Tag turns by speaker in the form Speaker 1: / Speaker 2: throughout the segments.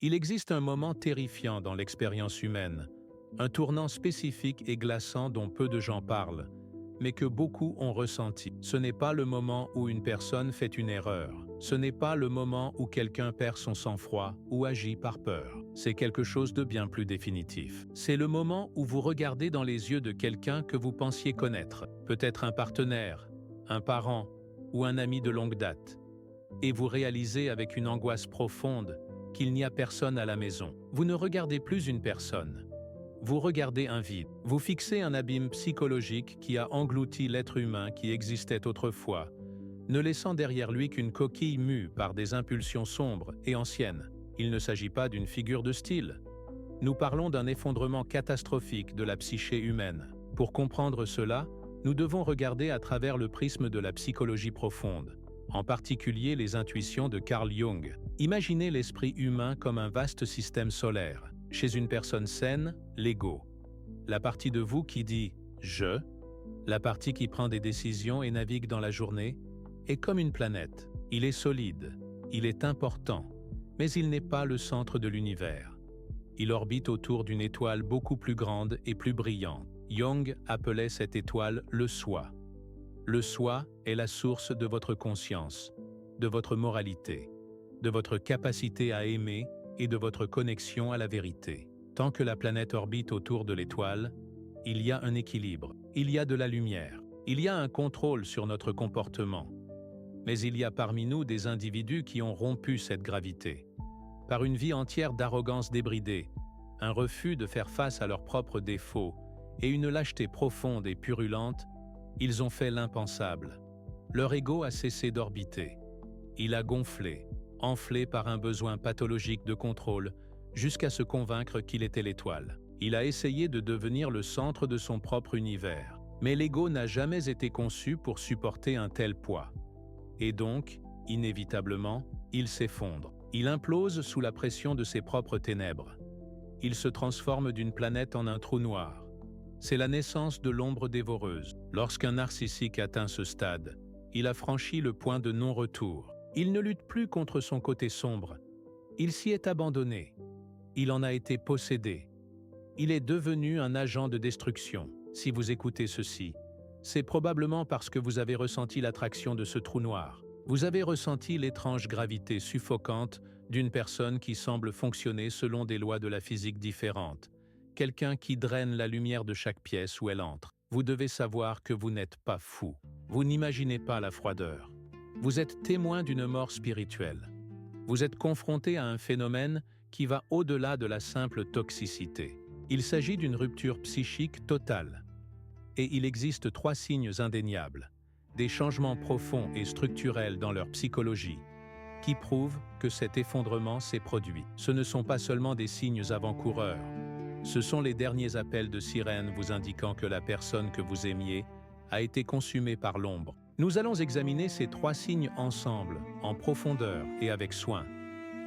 Speaker 1: Il existe un moment terrifiant dans l'expérience humaine, un tournant spécifique et glaçant dont peu de gens parlent, mais que beaucoup ont ressenti. Ce n'est pas le moment où une personne fait une erreur. Ce n'est pas le moment où quelqu'un perd son sang-froid ou agit par peur. C'est quelque chose de bien plus définitif. C'est le moment où vous regardez dans les yeux de quelqu'un que vous pensiez connaître, peut-être un partenaire, un parent ou un ami de longue date, et vous réalisez avec une angoisse profonde qu'il n'y a personne à la maison. Vous ne regardez plus une personne. Vous regardez un vide. Vous fixez un abîme psychologique qui a englouti l'être humain qui existait autrefois, ne laissant derrière lui qu'une coquille mue par des impulsions sombres et anciennes. Il ne s'agit pas d'une figure de style. Nous parlons d'un effondrement catastrophique de la psyché humaine. Pour comprendre cela, nous devons regarder à travers le prisme de la psychologie profonde, en particulier les intuitions de Carl Jung. Imaginez l'esprit humain comme un vaste système solaire. Chez une personne saine, l'ego. La partie de vous qui dit « je », la partie qui prend des décisions et navigue dans la journée, est comme une planète. Il est solide, il est important, mais il n'est pas le centre de l'univers. Il orbite autour d'une étoile beaucoup plus grande et plus brillante. Jung appelait cette étoile le soi. Le soi est la source de votre conscience, de votre moralité, de votre capacité à aimer et de votre connexion à la vérité. Tant que la planète orbite autour de l'étoile, il y a un équilibre, il y a de la lumière, il y a un contrôle sur notre comportement. Mais il y a parmi nous des individus qui ont rompu cette gravité. Par une vie entière d'arrogance débridée, un refus de faire face à leurs propres défauts et une lâcheté profonde et purulente, ils ont fait l'impensable. Leur ego a cessé d'orbiter. Il a gonflé, enflé par un besoin pathologique de contrôle, jusqu'à se convaincre qu'il était l'étoile. Il a essayé de devenir le centre de son propre univers. Mais l'ego n'a jamais été conçu pour supporter un tel poids. Et donc, inévitablement, il s'effondre. Il implose sous la pression de ses propres ténèbres. Il se transforme d'une planète en un trou noir. C'est la naissance de l'ombre dévoreuse. Lorsqu'un narcissique atteint ce stade, il a franchi le point de non-retour. Il ne lutte plus contre son côté sombre. Il s'y est abandonné. Il en a été possédé. Il est devenu un agent de destruction. Si vous écoutez ceci, c'est probablement parce que vous avez ressenti l'attraction de ce trou noir. Vous avez ressenti l'étrange gravité suffocante d'une personne qui semble fonctionner selon des lois de la physique différentes. Quelqu'un qui draine la lumière de chaque pièce où elle entre. Vous devez savoir que vous n'êtes pas fou. Vous n'imaginez pas la froideur. Vous êtes témoin d'une mort spirituelle. Vous êtes confronté à un phénomène qui va au-delà de la simple toxicité. Il s'agit d'une rupture psychique totale. Et il existe 3 signes indéniables, des changements profonds et structurels dans leur psychologie, qui prouvent que cet effondrement s'est produit. Ce ne sont pas seulement des signes avant-coureurs, ce sont les derniers appels de sirène vous indiquant que la personne que vous aimiez a été consumée par l'ombre. Nous allons examiner ces 3 signes ensemble, en profondeur et avec soin,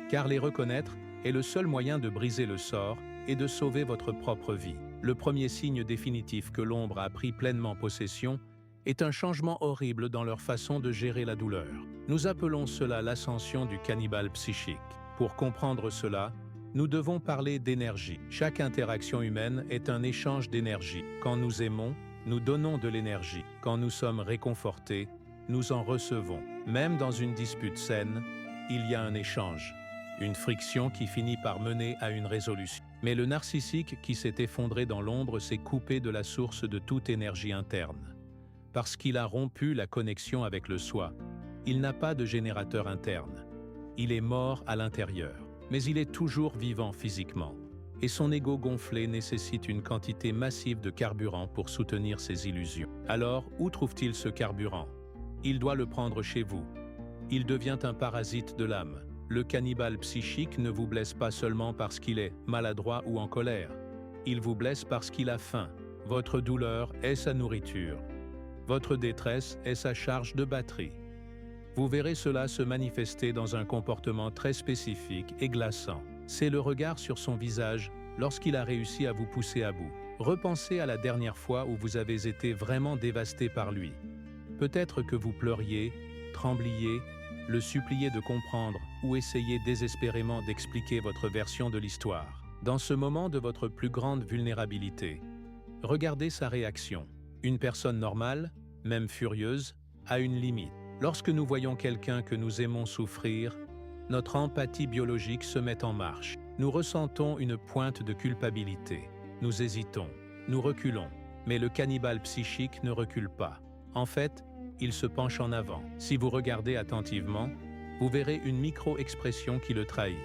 Speaker 1: car les reconnaître est le seul moyen de briser le sort et de sauver votre propre vie. Le premier signe définitif que l'ombre a pris pleinement possession est un changement horrible dans leur façon de gérer la douleur. Nous appelons cela l'ascension du cannibale psychique. Pour comprendre cela, nous devons parler d'énergie. Chaque interaction humaine est un échange d'énergie. Quand nous aimons, nous donnons de l'énergie. Quand nous sommes réconfortés, nous en recevons. Même dans une dispute saine, il y a un échange, une friction qui finit par mener à une résolution. Mais le narcissique qui s'est effondré dans l'ombre s'est coupé de la source de toute énergie interne. Parce qu'il a rompu la connexion avec le soi, il n'a pas de générateur interne. Il est mort à l'intérieur, mais il est toujours vivant physiquement. Et son ego gonflé nécessite une quantité massive de carburant pour soutenir ses illusions. Alors, où trouve-t-il ce carburant? Il doit le prendre chez vous. Il devient un parasite de l'âme. Le cannibale psychique ne vous blesse pas seulement parce qu'il est maladroit ou en colère. Il vous blesse parce qu'il a faim. Votre douleur est sa nourriture. Votre détresse est sa charge de batterie. Vous verrez cela se manifester dans un comportement très spécifique et glaçant. C'est le regard sur son visage lorsqu'il a réussi à vous pousser à bout. Repensez à la dernière fois où vous avez été vraiment dévasté par lui. Peut-être que vous pleuriez, trembliez le supplier de comprendre ou essayer désespérément d'expliquer votre version de l'histoire. Dans ce moment de votre plus grande vulnérabilité, regardez sa réaction. Une personne normale, même furieuse, a une limite. Lorsque nous voyons quelqu'un que nous aimons souffrir, notre empathie biologique se met en marche. Nous ressentons une pointe de culpabilité. Nous hésitons, nous reculons, mais le cannibale psychique ne recule pas. En fait, il se penche en avant. Si vous regardez attentivement, vous verrez une micro-expression qui le trahit.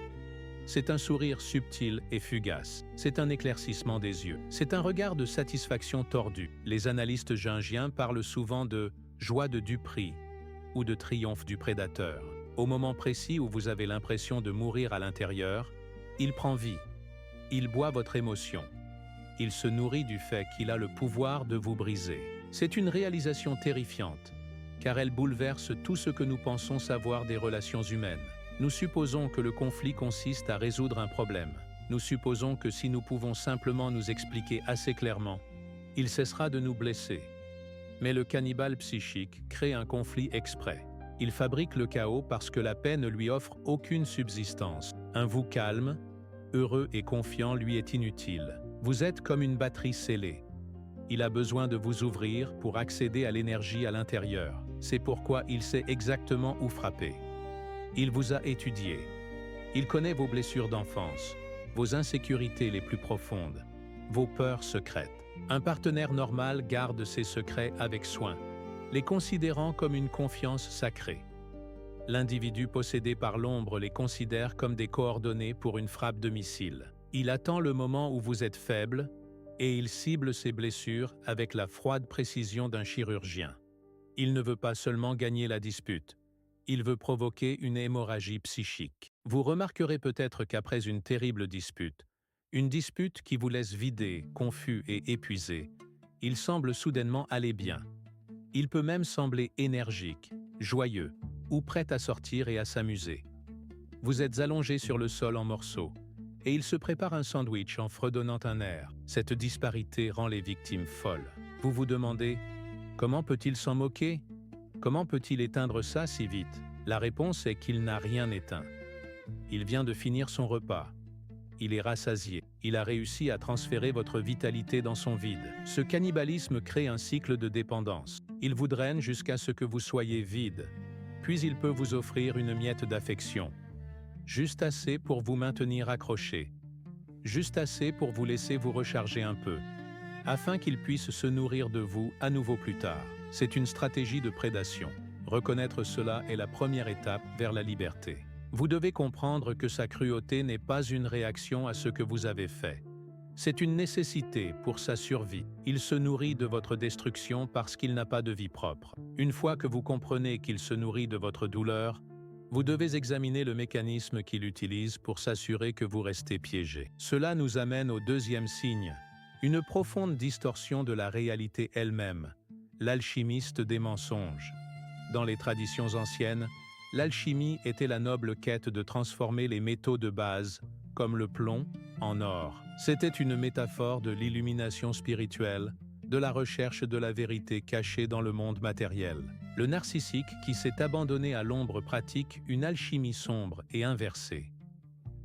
Speaker 1: C'est un sourire subtil et fugace. C'est un éclaircissement des yeux. C'est un regard de satisfaction tordue. Les analystes jungiens parlent souvent de « joie de duperie » ou de « triomphe du prédateur ». Au moment précis où vous avez l'impression de mourir à l'intérieur, il prend vie. Il boit votre émotion. Il se nourrit du fait qu'il a le pouvoir de vous briser. C'est une réalisation terrifiante, car elle bouleverse tout ce que nous pensons savoir des relations humaines. Nous supposons que le conflit consiste à résoudre un problème. Nous supposons que si nous pouvons simplement nous expliquer assez clairement, il cessera de nous blesser. Mais le cannibale psychique crée un conflit exprès. Il fabrique le chaos parce que la paix ne lui offre aucune subsistance. Un vous calme, heureux et confiant lui est inutile. Vous êtes comme une batterie scellée. Il a besoin de vous ouvrir pour accéder à l'énergie à l'intérieur. C'est pourquoi il sait exactement où frapper. Il vous a étudié. Il connaît vos blessures d'enfance, vos insécurités les plus profondes, vos peurs secrètes. Un partenaire normal garde ses secrets avec soin, les considérant comme une confiance sacrée. L'individu possédé par l'ombre les considère comme des coordonnées pour une frappe de missile. Il attend le moment où vous êtes faible et il cible ses blessures avec la froide précision d'un chirurgien. Il ne veut pas seulement gagner la dispute, il veut provoquer une hémorragie psychique. Vous remarquerez peut-être qu'après une terrible dispute, une dispute qui vous laisse vidé, confus et épuisé, il semble soudainement aller bien. Il peut même sembler énergique, joyeux, ou prêt à sortir et à s'amuser. Vous êtes allongé sur le sol en morceaux, et il se prépare un sandwich en fredonnant un air. Cette disparité rend les victimes folles. Vous vous demandez, comment peut-il s'en moquer? Comment peut-il éteindre ça si vite? La réponse est qu'il n'a rien éteint. Il vient de finir son repas. Il est rassasié. Il a réussi à transférer votre vitalité dans son vide. Ce cannibalisme crée un cycle de dépendance. Il vous draine jusqu'à ce que vous soyez vide. Puis il peut vous offrir une miette d'affection. Juste assez pour vous maintenir accroché. Juste assez pour vous laisser vous recharger un peu, afin qu'il puisse se nourrir de vous à nouveau plus tard. C'est une stratégie de prédation. Reconnaître cela est la première étape vers la liberté. Vous devez comprendre que sa cruauté n'est pas une réaction à ce que vous avez fait. C'est une nécessité pour sa survie. Il se nourrit de votre destruction parce qu'il n'a pas de vie propre. Une fois que vous comprenez qu'il se nourrit de votre douleur, vous devez examiner le mécanisme qu'il utilise pour s'assurer que vous restez piégé. Cela nous amène au deuxième signe, une profonde distorsion de la réalité elle-même, l'alchimiste des mensonges. Dans les traditions anciennes, l'alchimie était la noble quête de transformer les métaux de base, comme le plomb, en or. C'était une métaphore de l'illumination spirituelle, de la recherche de la vérité cachée dans le monde matériel. Le narcissique qui s'est abandonné à l'ombre pratique une alchimie sombre et inversée.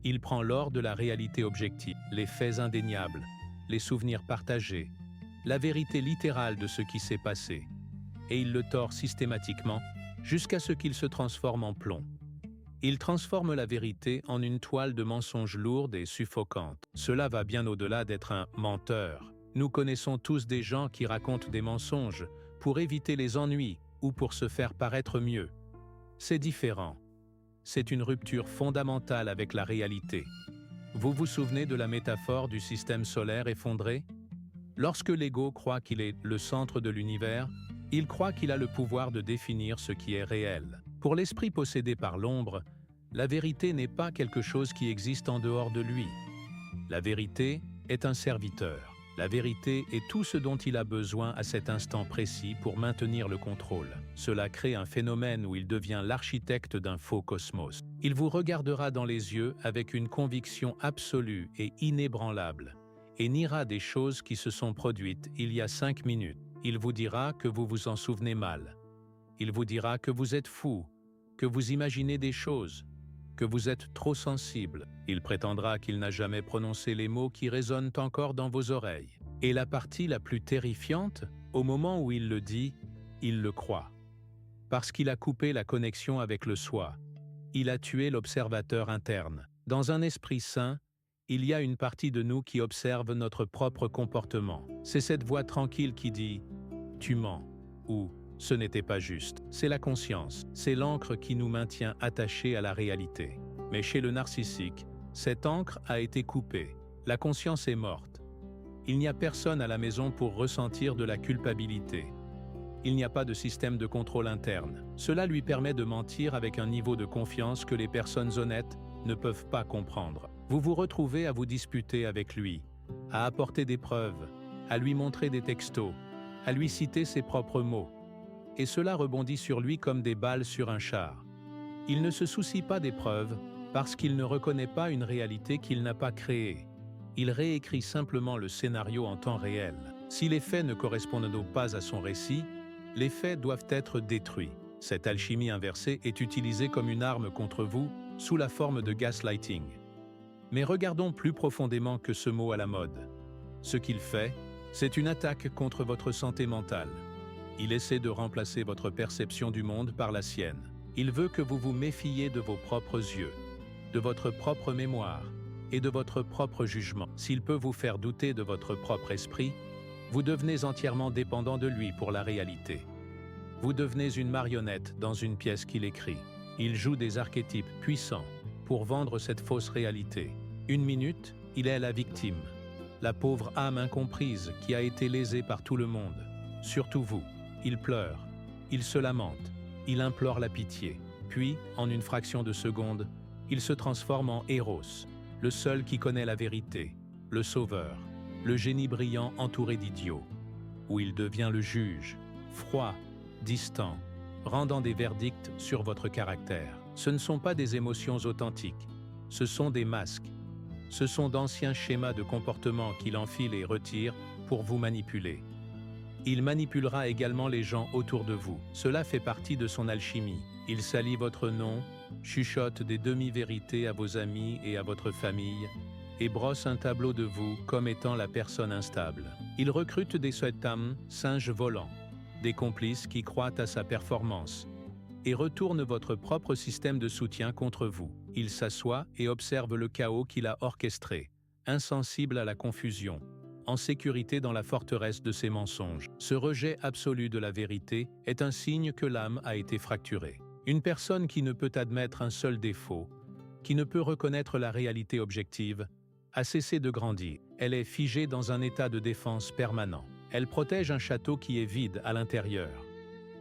Speaker 1: Il prend l'or de la réalité objective, les faits indéniables, les souvenirs partagés, la vérité littérale de ce qui s'est passé, et il le tord systématiquement jusqu'à ce qu'il se transforme en plomb. Il transforme la vérité en une toile de mensonges lourde et suffocante. Cela va bien au-delà d'être un menteur. Nous connaissons tous des gens qui racontent des mensonges pour éviter les ennuis ou pour se faire paraître mieux. C'est différent. C'est une rupture fondamentale avec la réalité. Vous vous souvenez de la métaphore du système solaire effondré? Lorsque l'ego croit qu'il est le centre de l'univers, il croit qu'il a le pouvoir de définir ce qui est réel. Pour l'esprit possédé par l'ombre, la vérité n'est pas quelque chose qui existe en dehors de lui. La vérité est un serviteur. La vérité est tout ce dont il a besoin à cet instant précis pour maintenir le contrôle. Cela crée un phénomène où il devient l'architecte d'un faux cosmos. Il vous regardera dans les yeux avec une conviction absolue et inébranlable, et niera des choses qui se sont produites il y a 5 minutes. Il vous dira que vous vous en souvenez mal. Il vous dira que vous êtes fou, que vous imaginez des choses, que vous êtes trop sensible. Il prétendra qu'il n'a jamais prononcé les mots qui résonnent encore dans vos oreilles. Et la partie la plus terrifiante, au moment où il le dit, il le croit. Parce qu'il a coupé la connexion avec le soi. Il a tué l'observateur interne. Dans un esprit sain, il y a une partie de nous qui observe notre propre comportement. C'est cette voix tranquille qui dit « tu mens » ou « ce n'était pas juste ». C'est la conscience, c'est l'encre qui nous maintient attachés à la réalité. Mais chez le narcissique, cette encre a été coupée. La conscience est morte. Il n'y a personne à la maison pour ressentir de la culpabilité. Il n'y a pas de système de contrôle interne. Cela lui permet de mentir avec un niveau de confiance que les personnes honnêtes ne peuvent pas comprendre. Vous vous retrouvez à vous disputer avec lui, à apporter des preuves, à lui montrer des textos, à lui citer ses propres mots. Et cela rebondit sur lui comme des balles sur un char. Il ne se soucie pas des preuves parce qu'il ne reconnaît pas une réalité qu'il n'a pas créée. Il réécrit simplement le scénario en temps réel. Si les faits ne correspondent donc pas à son récit, les faits doivent être détruits. Cette alchimie inversée est utilisée comme une arme contre vous sous la forme de gaslighting. Mais regardons plus profondément que ce mot à la mode. Ce qu'il fait, c'est une attaque contre votre santé mentale. Il essaie de remplacer votre perception du monde par la sienne. Il veut que vous vous méfiez de vos propres yeux, de votre propre mémoire et de votre propre jugement. S'il peut vous faire douter de votre propre esprit, vous devenez entièrement dépendant de lui pour la réalité. Vous devenez une marionnette dans une pièce qu'il écrit. Il joue des archétypes puissants pour vendre cette fausse réalité. Une minute, il est la victime, la pauvre âme incomprise qui a été lésée par tout le monde, surtout vous. Il pleure, il se lamente, il implore la pitié. Puis, en une fraction de seconde, il se transforme en Eros, le seul qui connaît la vérité, le sauveur, le génie brillant entouré d'idiots, où il devient le juge, froid, distant, rendant des verdicts sur votre caractère. Ce ne sont pas des émotions authentiques, ce sont des masques. Ce sont d'anciens schémas de comportement qu'il enfile et retire pour vous manipuler. Il manipulera également les gens autour de vous. Cela fait partie de son alchimie. Il salit votre nom, chuchote des demi-vérités à vos amis et à votre famille, et brosse un tableau de vous comme étant la personne instable. Il recrute des sweat-âmes, singes volants, des complices qui croient à sa performance, et retourne votre propre système de soutien contre vous. Il s'assoit et observe le chaos qu'il a orchestré, insensible à la confusion, en sécurité dans la forteresse de ses mensonges. Ce rejet absolu de la vérité est un signe que l'âme a été fracturée. Une personne qui ne peut admettre un seul défaut, qui ne peut reconnaître la réalité objective, a cessé de grandir. Elle est figée dans un état de défense permanent. Elle protège un château qui est vide à l'intérieur.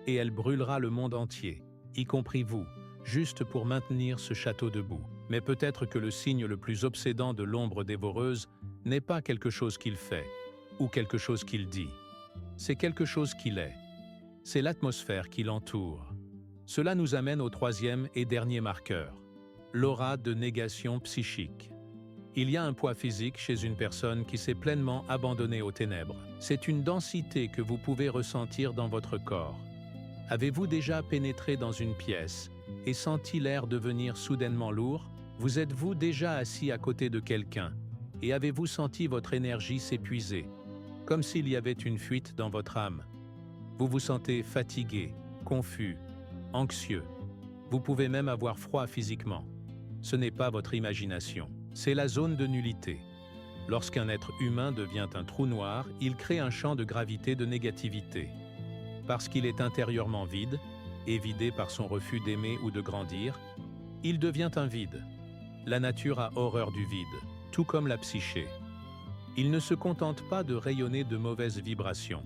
Speaker 1: Et elle brûlera le monde entier, y compris vous, juste pour maintenir ce château debout. Mais peut-être que le signe le plus obsédant de l'ombre dévoreuse n'est pas quelque chose qu'il fait, ou quelque chose qu'il dit. C'est quelque chose qu'il est. C'est l'atmosphère qui l'entoure. Cela nous amène au troisième et dernier marqueur, l'aura de négation psychique. Il y a un poids physique chez une personne qui s'est pleinement abandonnée aux ténèbres. C'est une densité que vous pouvez ressentir dans votre corps. Avez-vous déjà pénétré dans une pièce et senti l'air devenir soudainement lourd? Vous êtes-vous déjà assis à côté de quelqu'un et avez-vous senti votre énergie s'épuiser, comme s'il y avait une fuite dans votre âme? Vous vous sentez fatigué, confus, anxieux. Vous pouvez même avoir froid physiquement. Ce n'est pas votre imagination, c'est la zone de nullité. Lorsqu'un être humain devient un trou noir, il crée un champ de gravité de négativité. Parce qu'il est intérieurement vide, et vidé par son refus d'aimer ou de grandir, il devient un vide. La nature a horreur du vide, tout comme la psyché. Il ne se contente pas de rayonner de mauvaises vibrations.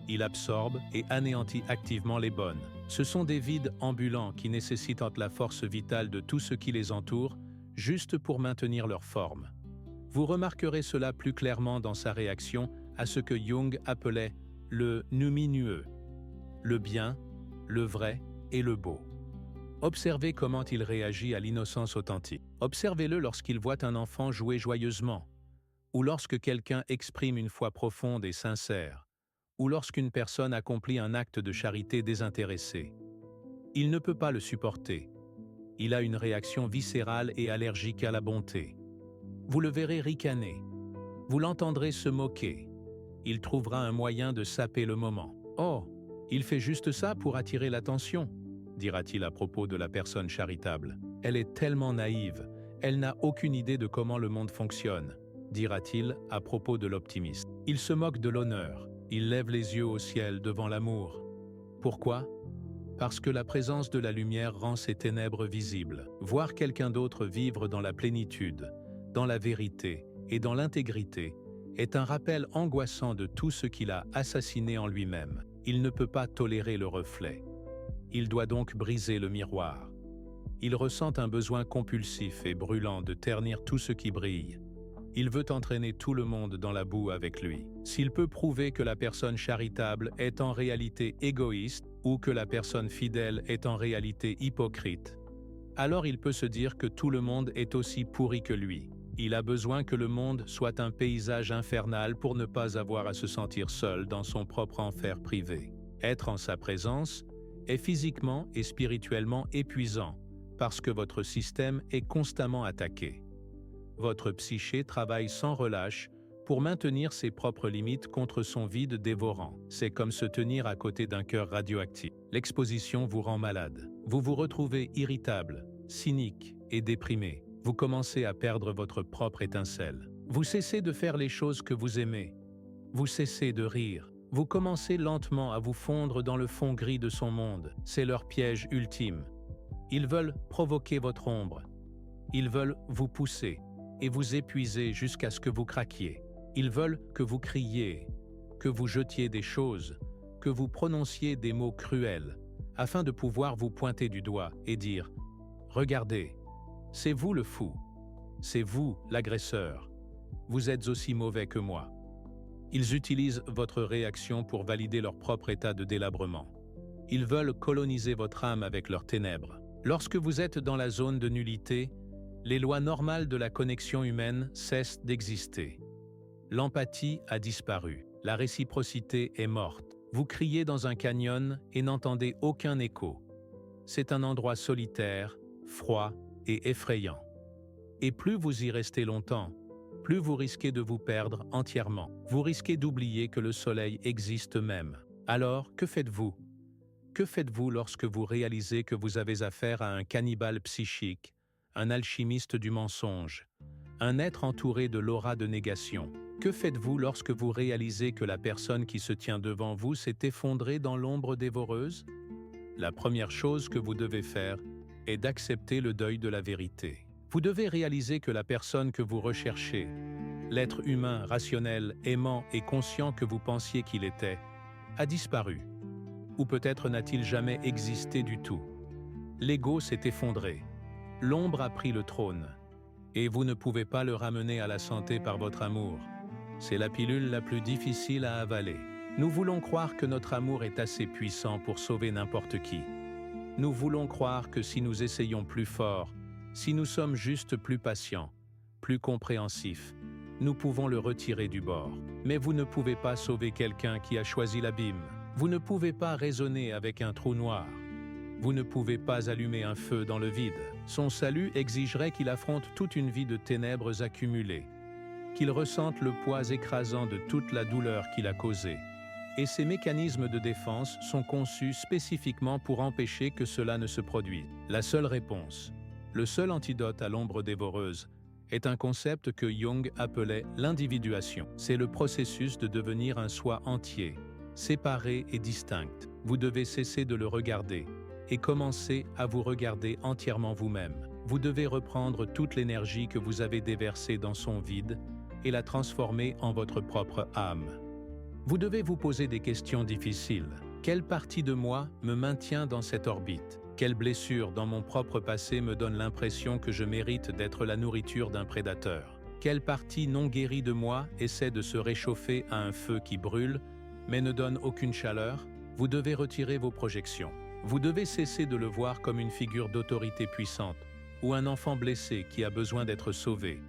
Speaker 1: Il absorbe et anéantit activement les bonnes. Ce sont des vides ambulants qui nécessitent la force vitale de tout ce qui les entoure, juste pour maintenir leur forme. Vous remarquerez cela plus clairement dans sa réaction à ce que Jung appelait le numineux, le bien, le vrai et le beau. Observez comment il réagit à l'innocence authentique. Observez-le lorsqu'il voit un enfant jouer joyeusement, ou lorsque quelqu'un exprime une foi profonde et sincère, ou lorsqu'une personne accomplit un acte de charité désintéressé. Il ne peut pas le supporter, Il a une réaction viscérale et allergique à la bonté. Vous le verrez ricaner. Vous l'entendrez se moquer. Il trouvera un moyen de saper le moment. « Oh, il fait juste ça pour attirer l'attention », dira-t-il à propos de la personne charitable. « Elle est tellement naïve, elle n'a aucune idée de comment le monde fonctionne », dira-t-il à propos de l'optimiste. Il se moque de l'honneur, il lève les yeux au ciel devant l'amour. Pourquoi ? Parce que la présence de la lumière rend ces ténèbres visibles. Voir quelqu'un d'autre vivre dans la plénitude, dans la vérité et dans l'intégrité est un rappel angoissant de tout ce qu'il a assassiné en lui-même. Il ne peut pas tolérer le reflet. Il doit donc briser le miroir. Il ressent un besoin compulsif et brûlant de ternir tout ce qui brille. Il veut entraîner tout le monde dans la boue avec lui. S'il peut prouver que la personne charitable est en réalité égoïste ou que la personne fidèle est en réalité hypocrite, alors il peut se dire que tout le monde est aussi pourri que lui. Il a besoin que le monde soit un paysage infernal pour ne pas avoir à se sentir seul dans son propre enfer privé. Être en sa présence est physiquement et spirituellement épuisant parce que votre système est constamment attaqué. Votre psyché travaille sans relâche pour maintenir ses propres limites contre son vide dévorant. C'est comme se tenir à côté d'un cœur radioactif. L'exposition vous rend malade. Vous vous retrouvez irritable, cynique et déprimé. Vous commencez à perdre votre propre étincelle. Vous cessez de faire les choses que vous aimez. Vous cessez de rire. Vous commencez lentement à vous fondre dans le fond gris de son monde. C'est leur piège ultime. Ils veulent provoquer votre ombre. Ils veulent vous pousser et vous épuiser jusqu'à ce que vous craquiez. Ils veulent que vous criez, que vous jetiez des choses, que vous prononciez des mots cruels, afin de pouvoir vous pointer du doigt et dire « Regardez, c'est vous le fou, c'est vous l'agresseur, vous êtes aussi mauvais que moi ». Ils utilisent votre réaction pour valider leur propre état de délabrement. Ils veulent coloniser votre âme avec leurs ténèbres. Lorsque vous êtes dans la zone de nullité, les lois normales de la connexion humaine cessent d'exister. L'empathie a disparu, la réciprocité est morte. Vous criez dans un canyon et n'entendez aucun écho. C'est un endroit solitaire, froid et effrayant. Et plus vous y restez longtemps, plus vous risquez de vous perdre entièrement. Vous risquez d'oublier que le soleil existe même. Alors, que faites-vous ? Que faites-vous lorsque vous réalisez que vous avez affaire à un cannibale psychique, un alchimiste du mensonge, un être entouré de l'aura de négation? Que faites-vous lorsque vous réalisez que la personne qui se tient devant vous s'est effondrée dans l'ombre dévoreuse? La première chose que vous devez faire est d'accepter le deuil de la vérité. Vous devez réaliser que la personne que vous recherchez, l'être humain, rationnel, aimant et conscient que vous pensiez qu'il était, a disparu. Ou peut-être n'a-t-il jamais existé du tout. L'ego s'est effondré. L'ombre a pris le trône. Et vous ne pouvez pas le ramener à la santé par votre amour. C'est la pilule la plus difficile à avaler. Nous voulons croire que notre amour est assez puissant pour sauver n'importe qui. Nous voulons croire que si nous essayons plus fort, si nous sommes juste plus patients, plus compréhensifs, nous pouvons le retirer du bord. Mais vous ne pouvez pas sauver quelqu'un qui a choisi l'abîme. Vous ne pouvez pas raisonner avec un trou noir. Vous ne pouvez pas allumer un feu dans le vide. Son salut exigerait qu'il affronte toute une vie de ténèbres accumulées, qu'il ressente le poids écrasant de toute la douleur qu'il a causée. Et ces mécanismes de défense sont conçus spécifiquement pour empêcher que cela ne se produise. La seule réponse, le seul antidote à l'ombre dévoreuse, est un concept que Jung appelait l'individuation. C'est le processus de devenir un soi entier, séparé et distinct. Vous devez cesser de le regarder et commencer à vous regarder entièrement vous-même. Vous devez reprendre toute l'énergie que vous avez déversée dans son vide et la transformer en votre propre âme. Vous devez vous poser des questions difficiles. Quelle partie de moi me maintient dans cette orbite? Quelle blessure dans mon propre passé me donne l'impression que je mérite d'être la nourriture d'un prédateur? Quelle partie non guérie de moi essaie de se réchauffer à un feu qui brûle, mais ne donne aucune chaleur? Vous devez retirer vos projections. Vous devez cesser de le voir comme une figure d'autorité puissante ou un enfant blessé qui a besoin d'être sauvé,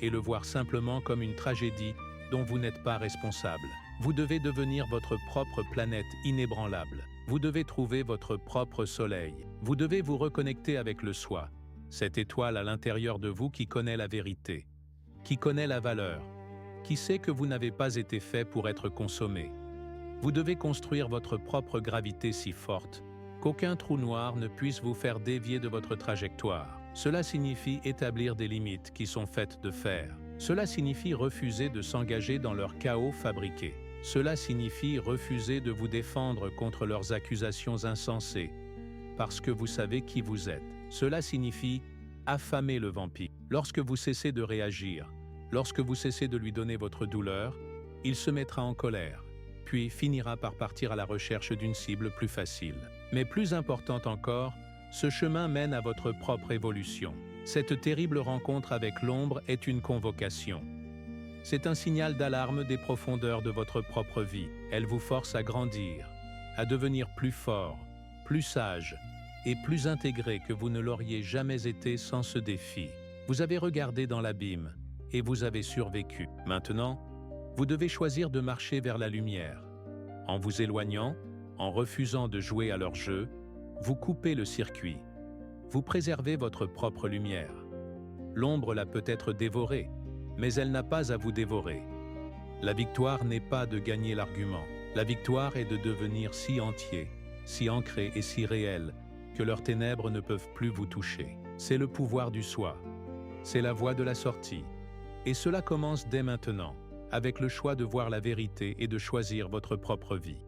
Speaker 1: et le voir simplement comme une tragédie dont vous n'êtes pas responsable. Vous devez devenir votre propre planète inébranlable. Vous devez trouver votre propre soleil. Vous devez vous reconnecter avec le soi, cette étoile à l'intérieur de vous qui connaît la vérité, qui connaît la valeur, qui sait que vous n'avez pas été fait pour être consommé. Vous devez construire votre propre gravité si forte qu'aucun trou noir ne puisse vous faire dévier de votre trajectoire. Cela signifie établir des limites qui sont faites de fer. Cela signifie refuser de s'engager dans leur chaos fabriqué. Cela signifie refuser de vous défendre contre leurs accusations insensées, parce que vous savez qui vous êtes. Cela signifie affamer le vampire. Lorsque vous cessez de réagir, lorsque vous cessez de lui donner votre douleur, il se mettra en colère, puis finira par partir à la recherche d'une cible plus facile. Mais plus importante encore, ce chemin mène à votre propre évolution. Cette terrible rencontre avec l'ombre est une convocation. C'est un signal d'alarme des profondeurs de votre propre vie. Elle vous force à grandir, à devenir plus fort, plus sage et plus intégré que vous ne l'auriez jamais été sans ce défi. Vous avez regardé dans l'abîme et vous avez survécu. Maintenant, vous devez choisir de marcher vers la lumière. En vous éloignant, en refusant de jouer à leur jeu, vous coupez le circuit. Vous préservez votre propre lumière. L'ombre l'a peut-être dévorée, mais elle n'a pas à vous dévorer. La victoire n'est pas de gagner l'argument. La victoire est de devenir si entier, si ancré et si réel que leurs ténèbres ne peuvent plus vous toucher. C'est le pouvoir du soi. C'est la voie de la sortie. Et cela commence dès maintenant, avec le choix de voir la vérité et de choisir votre propre vie.